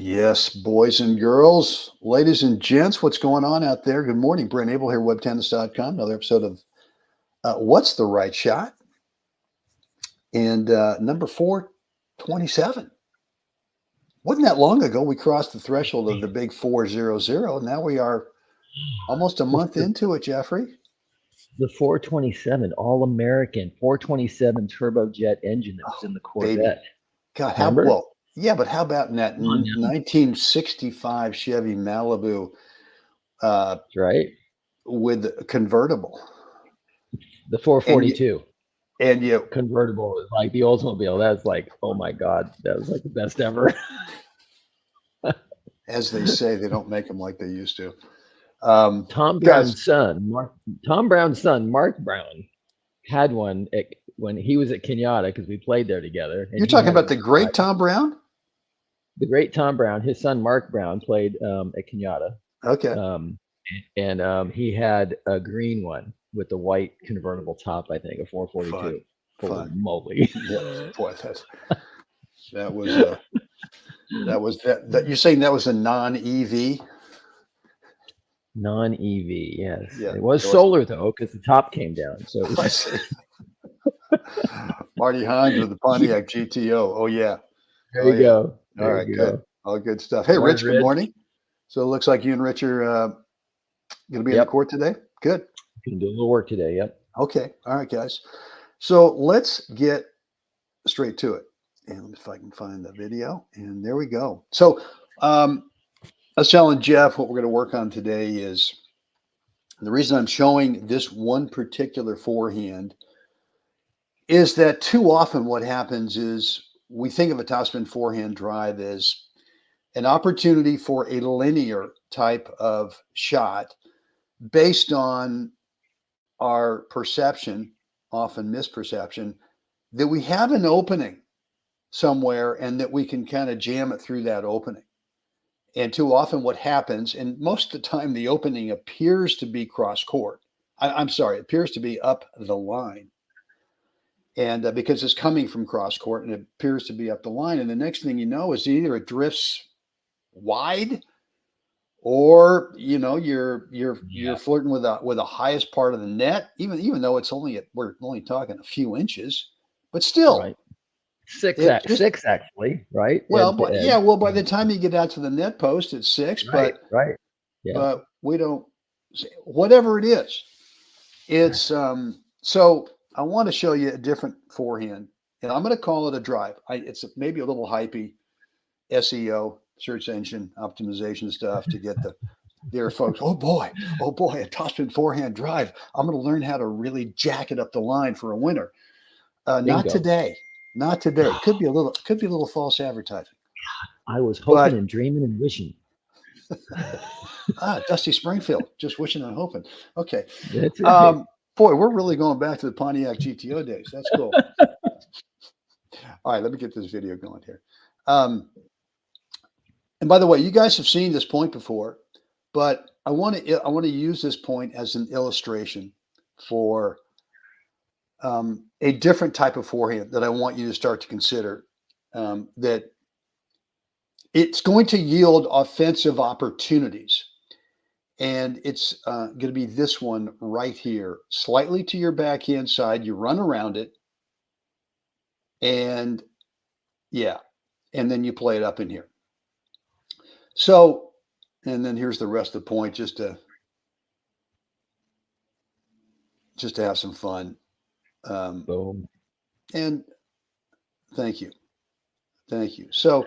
Yes, boys and girls, ladies and gents, what's going on out there? Good morning. Brent Abel here, WebTennis.com. Another episode of What's the Right Shot? And number 427. Wasn't that long ago we crossed the threshold of the big 400. Now we are almost a month into it, Jeffrey. The 427 All-American 427 turbojet engine that was in the Corvette. Baby. God, how Remember? well? Yeah, but how about in that Come on now. 1965 Chevy Malibu That's right. with a convertible? The 442 And you convertible was like the Oldsmobile. That's like, oh my God, that was like the best ever. as they say, they don't make them like they used to. Tom Brown's son, Mark Brown, had one when he was at Kenyatta because we played there together. You're talking about the great Tom Brown? The great Tom Brown. His son Mark Brown played at Kenyatta. Okay. And he had a green one with the white convertible top, I think, a 442. Fun. Moly. Yeah, boy, that was you're saying that was a non-EV? Non-EV, yes. Yeah, it was solar though, because the top came down. So it was Marty Hines with the Pontiac GTO. Oh yeah. There you go. All right, good. All good stuff. Hey, Rich, good morning. So it looks like you and Rich are going to be in the court today. Good. Can do a little work today. Yep. Okay. All right, guys. So let's get straight to it. And if I can find the video, and there we go. So I was telling Jeff what we're going to work on today is the reason I'm showing this one particular forehand is that too often what happens is we think of a topspin forehand drive as an opportunity for a linear type of shot based on our perception, often misperception, that we have an opening somewhere and that we can kind of jam it through that opening. And too often what happens, and most of the time the opening appears to be cross court. I'm sorry, it appears to be up the line. And because it's coming from cross court and it appears to be up the line. And the next thing you know is either it drifts wide or, you know, you're flirting with the highest part of the net, even though it's we're only talking a few inches, but still. Right. Six actually, right? Well, by the time you get out to the net post, it's 6, right. Yeah. But we don't, whatever it is, it's, so I want to show you a different forehand, and I'm going to call it a drive. It's maybe a little hypey SEO, search engine optimization stuff to get the folks. Oh boy, a topspin forehand drive. I'm going to learn how to really jack it up the line for a winner. Not today. Not today. Could be a little false advertising. I was hoping and dreaming and wishing. Dusty Springfield, just wishing and hoping. Okay. That's right. Boy, we're really going back to the Pontiac GTO days. That's cool. All right, let me get this video going here. And by the way, you guys have seen this point before, but I want to use this point as an illustration for a different type of forehand that I want you to start to consider, that it's going to yield offensive opportunities. And it's going to be this one right here, slightly to your backhand side. You run around it. And and then you play it up in here. So, and then here's the rest of the point, just to have some fun. Boom. And thank you. So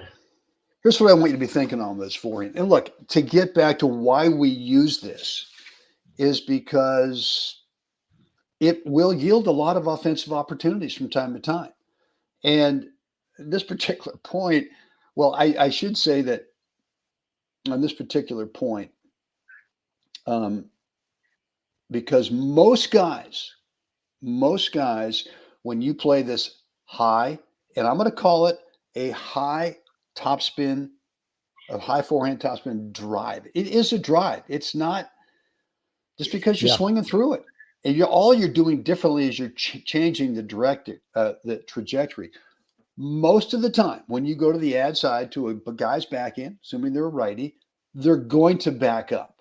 here's what I want you to be thinking on this forehand. And look, to get back to why we use this is because it will yield a lot of offensive opportunities from time to time. And this particular point, well, I should say that on this particular point, because most guys, when you play this high, and I'm going to call it a high topspin, a high forehand topspin drive. It is a drive. It's not just because you're swinging through it. And all you're doing differently is you're changing the trajectory. most of the time when you go to the ad side to a guy's backhand, assuming they're a righty, they're going to back up.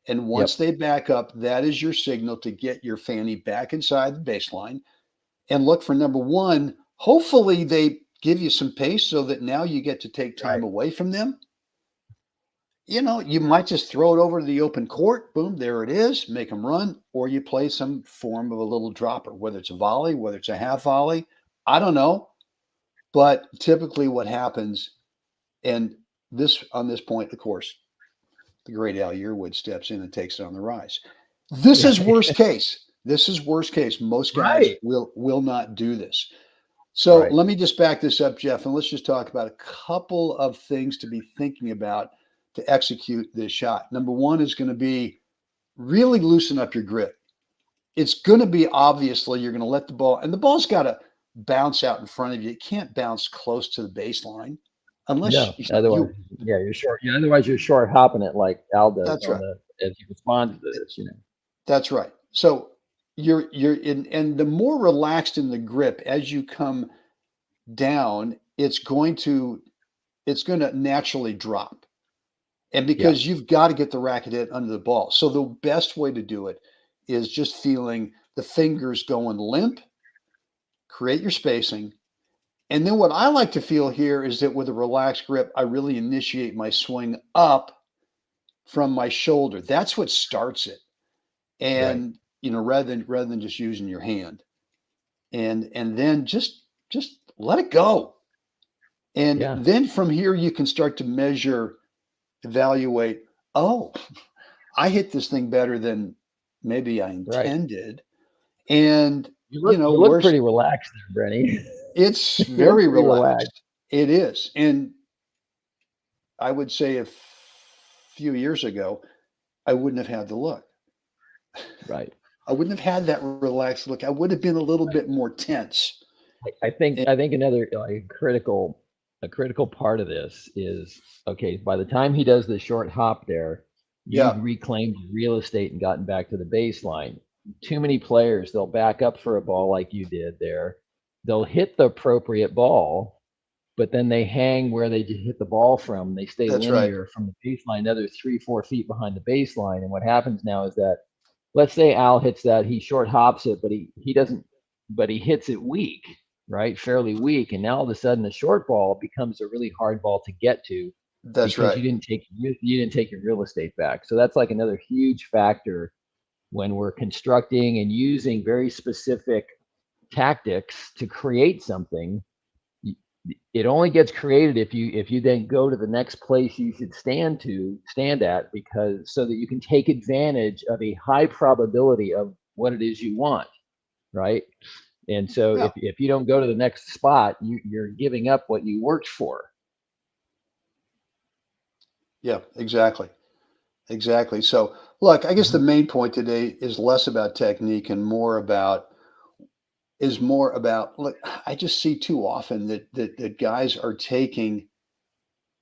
And once Yep. they back up, that is your signal to get your fanny back inside the baseline and look for number one. Hopefully they give you some pace so that now you get to take time Right. away from them. You might just throw it over to the open court. Boom, there it is. Make them run. Or you play some form of a little dropper, whether it's a volley, whether it's a half volley. I don't know. But typically what happens, and on this point, of course, the great Al Yearwood steps in and takes it on the rise. This is worst case. This is worst case. Most guys Right. will not do this. So Right. let me just back this up, Jeff, and let's just talk about a couple of things to be thinking about to execute this shot. Number one is going to be really loosen up your grip. It's going to be obviously you're going to let the ball, and the ball's got to bounce out in front of you. It can't bounce close to the baseline unless No. Otherwise, you're short. Yeah. Otherwise, you're short hopping it like Al does That's right. as you respond to this. That's right. So you're in, and the more relaxed in the grip as you come down, it's going to naturally drop. And because you've got to get the racket in under the ball. So the best way to do it is just feeling the fingers going limp, create your spacing. And then what I like to feel here is that with a relaxed grip, I really initiate my swing up from my shoulder. That's what starts it. And rather than just using your hand. And then just let it go. And then from here you can start to measure, evaluate, oh, I hit this thing better than maybe I intended. Right. And you look pretty relaxed there, Brenny. It's very relaxed. It is. And I would say a few years ago, I wouldn't have had the look. Right. I wouldn't have had that relaxed look. I would have been a little bit more tense. I think another critical part of this is, okay, by the time he does the short hop there, you've reclaimed real estate and gotten back to the baseline. Too many players, they'll back up for a ball like you did there. They'll hit the appropriate ball, but then they hang where they hit the ball from. They stay linear from the baseline, another 3-4 feet behind the baseline. And what happens now is that, let's say Al hits that, he short hops it, but he doesn't, but he hits it weak, right? Fairly weak. And now all of a sudden the short ball becomes a really hard ball to get to. That's right. You didn't take your real estate back. So that's like another huge factor when we're constructing and using very specific tactics to create something. It only gets created if you then go to the next place you should stand at, because so that you can take advantage of a high probability of what it is you want, right? And so if you don't go to the next spot, you're giving up what you worked for. Yeah, exactly. So look, I guess the main point today is less about technique and more about look, I just see too often that guys are taking,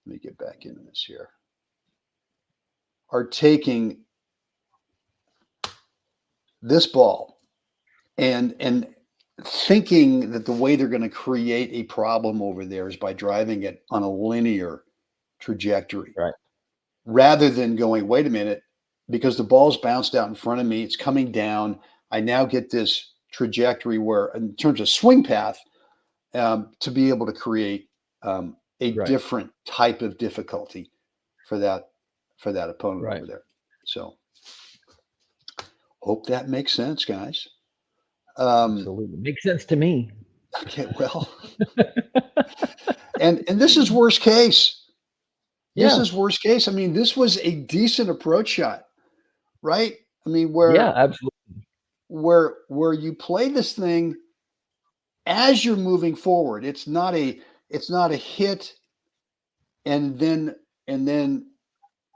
let me get back into this here, are taking this ball and thinking that the way they're going to create a problem over there is by driving it on a linear trajectory. Right. Rather than going, wait a minute, because the ball's bounced out in front of me, it's coming down. I now get this trajectory where, in terms of swing path, to be able to create a different type of difficulty for that opponent over there. So, hope that makes sense, guys. Absolutely makes sense to me. Okay, well, and this is worst case. This is worst case. I mean, this was a decent approach shot, right? I mean, absolutely. Where you play this thing as you're moving forward. It's not a hit and then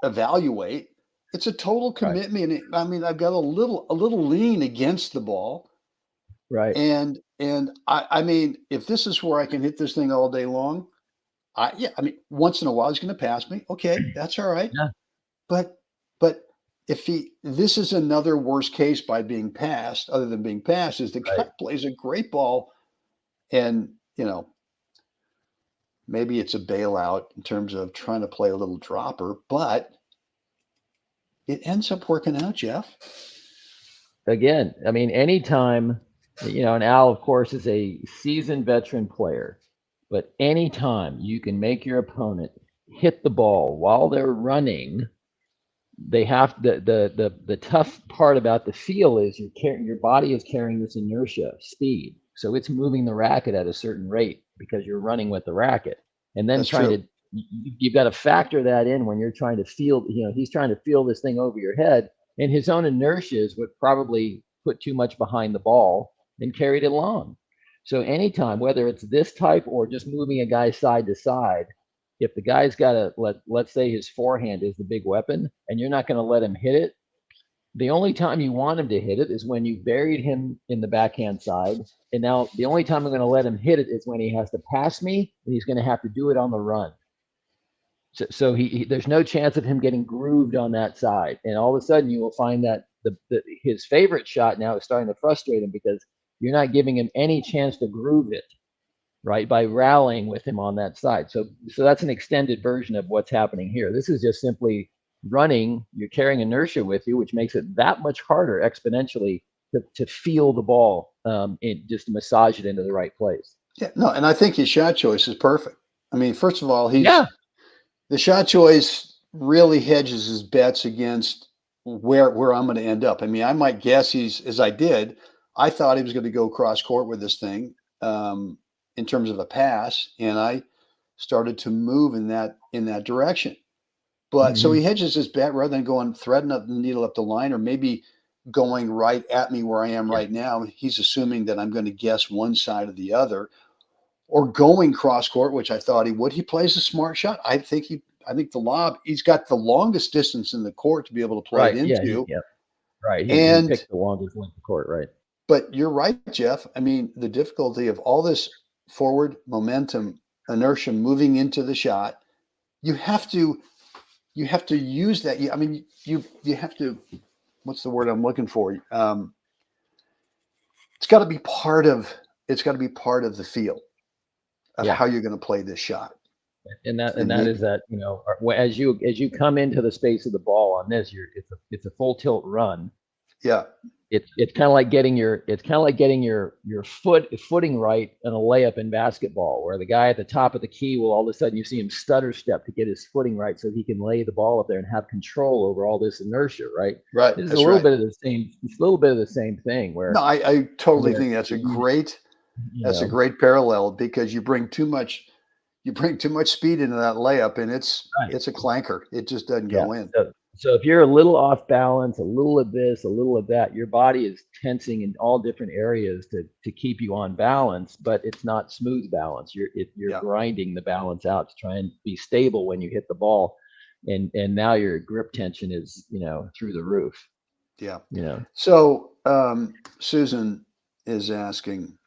evaluate. It's a total commitment. Right. I mean, I've got a little lean against the ball. Right. And I mean, if this is where I can hit this thing all day long, I mean, once in a while he's going to pass me. Okay, that's all right. Yeah. But if this is another worst case by being passed, other than being passed, is the guy plays a great ball, and maybe it's a bailout in terms of trying to play a little dropper, but it ends up working out, Jeff. Again, I mean, anytime, and Al, of course, is a seasoned veteran player, but anytime you can make your opponent hit the ball while they're running, they have the tough part about the feel is your body is carrying this inertia speed, so it's moving the racket at a certain rate because you're running with the racket, and then you've got to factor that in when you're trying to feel. He's trying to feel this thing over your head, and his own inertias would probably put too much behind the ball and carried it along. So anytime, whether it's this type or just moving a guy side to side, if the guy's got let's say his forehand is the big weapon and you're not going to let him hit it, the only time you want him to hit it is when you buried him in the backhand side. And now the only time I'm going to let him hit it is when he has to pass me, and he's going to have to do it on the run. So there's no chance of him getting grooved on that side. And all of a sudden you will find that his favorite shot now is starting to frustrate him because you're not giving him any chance to groove it, right, by rallying with him on that side. So that's an extended version of what's happening here. This is just simply running. You're carrying inertia with you, which makes it that much harder exponentially to feel the ball and just massage it into the right place. Yeah, no, and I think his shot choice is perfect. I mean, first of all, the shot choice really hedges his bets against where I'm going to end up. I mean, I might guess I thought he was going to go cross court with this thing in terms of a pass, and I started to move in that direction. But so he hedges his bet rather than going threading up the needle up the line, or maybe going right at me where I am right now. He's assuming that I'm going to guess one side or the other, or going cross court, which I thought he would. He plays a smart shot. I think the lob, he's got the longest distance in the court to be able to play it into. Right. He picked the longest length of court, right. But you're right, Jeff. I mean, the difficulty of all this forward momentum, inertia moving into the shot, you have to use that. I mean, you have to, what's the word I'm looking for? It's got to be part of the feel of how you're going to play this shot. And that is that, as you come into the space of the ball on this, it's a full tilt run. Yeah. It's kind of like getting your footing right in a layup in basketball, where the guy at the top of the key will all of a sudden you see him stutter step to get his footing right so he can lay the ball up there and have control over all this inertia, right? Right. It's a little bit of the same. It's a little bit of the same thing. Where no, I totally think that's a great parallel, because you bring too much speed into that layup, and it's a clanker. It just doesn't go in. So if you're a little off balance, a little of this, a little of that, your body is tensing in all different areas to keep you on balance, but it's not smooth balance. You're grinding the balance out to try and be stable when you hit the ball, and now your grip tension is through the roof. Yeah. So Susan is asking,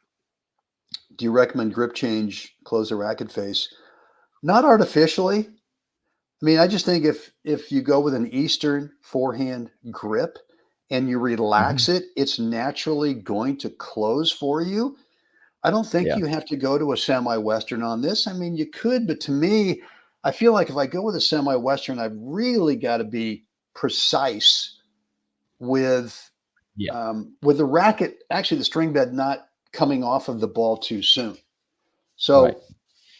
do you recommend grip change, close the racket face? Not artificially. I mean, I just think if you go with an Eastern forehand grip and you relax it, it's naturally going to close for you. I don't think you have to go to a semi-Western on this. I mean, you could, but to me, I feel like if I go with a semi-Western, I've really got to be precise with the racket, actually the string bed not coming off of the ball too soon. So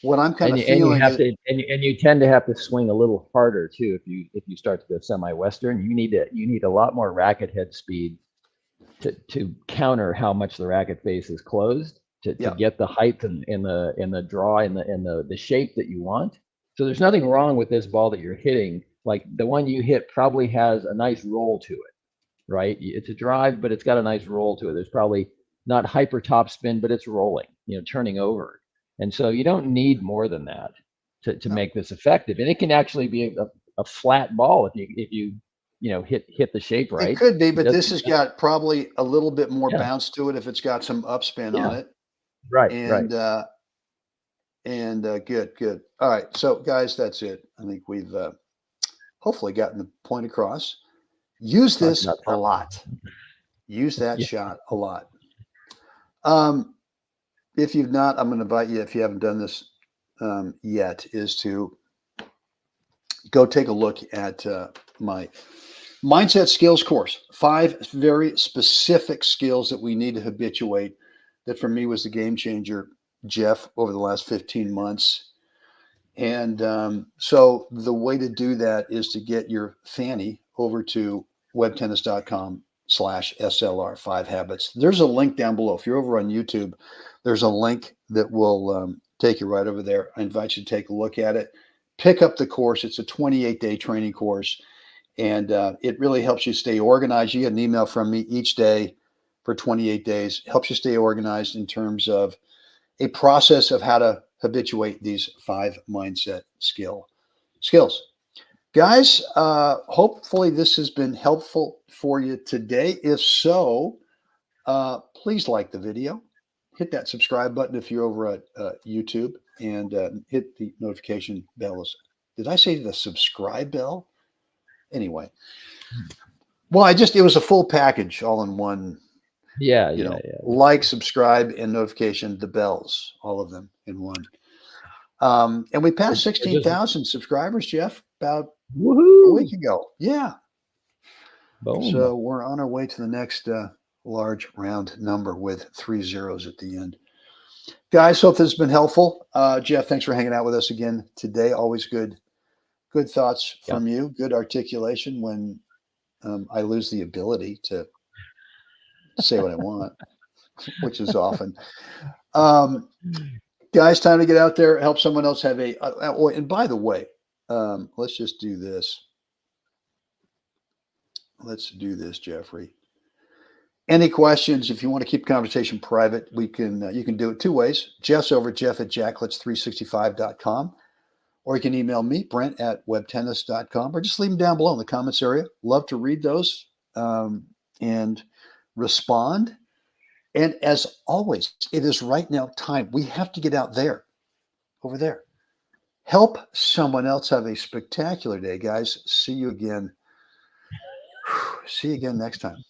what I'm kind of feeling and you tend to have to swing a little harder too if you start to go semi-Western. You need a lot more racket head speed to counter how much the racket face is closed to get the height and the draw and the shape that you want. So there's nothing wrong with this ball that you're hitting. Like the one you hit probably has a nice roll to it, right? It's a drive, but it's got a nice roll to it. There's probably not hyper top spin, but it's rolling, turning over. And so you don't need more than that to make this effective. And it can actually be a flat ball if you hit the shape right. It could be, but this has got probably a little bit more bounce to it if it's got some upspin on it. Right. And good. All right. So guys, that's it. I think we've hopefully gotten the point across. Use this a lot. Use that shot a lot. If you've not, I'm going to invite you, if you haven't done this, yet is to go take a look at my mindset skills course. 5 very specific skills that we need to habituate. That for me was the game changer, Jeff, over the last 15 months. And so the way to do that is to get your fanny over to webtennis.com/SLR 5 habits. There's a link down below. If you're over on YouTube, there's a link that will take you right over there. I invite you to take a look at it. Pick up the course. It's a 28-day training course, and it really helps you stay organized. You get an email from me each day for 28 days. Helps you stay organized in terms of a process of how to habituate these 5 mindset skills. Guys, hopefully this has been helpful for you today. If so, please like the video. Hit that subscribe button if you're over at YouTube, and hit the notification bell. Did I say the subscribe bell? Anyway. Well, it was a full package all in one. Yeah, Like, subscribe, and notification, the bells, all of them in one. And we passed 16,000 subscribers, Jeff, about a week ago. Yeah. Boom. So we're on our way to the next large round number with 3 zeros at the end. Guys, hope this has been helpful. Jeff, thanks for hanging out with us again today. Always good thoughts from you. Good articulation when I lose the ability to say what I want, which is often. Guys, time to get out there, help someone else have and by the way, let's just do this. Let's do this, Jeffrey. Any questions? If you want to keep conversation private, you can do it 2 ways. Jeff's over at jeff@jacklets365.com, or you can email me, Brent at WebTennis.com, or just leave them down below in the comments area. Love to read those and respond. And as always, it is right now time. We have to get out there, over there. Help someone else have a spectacular day, guys. See you again. See you again next time.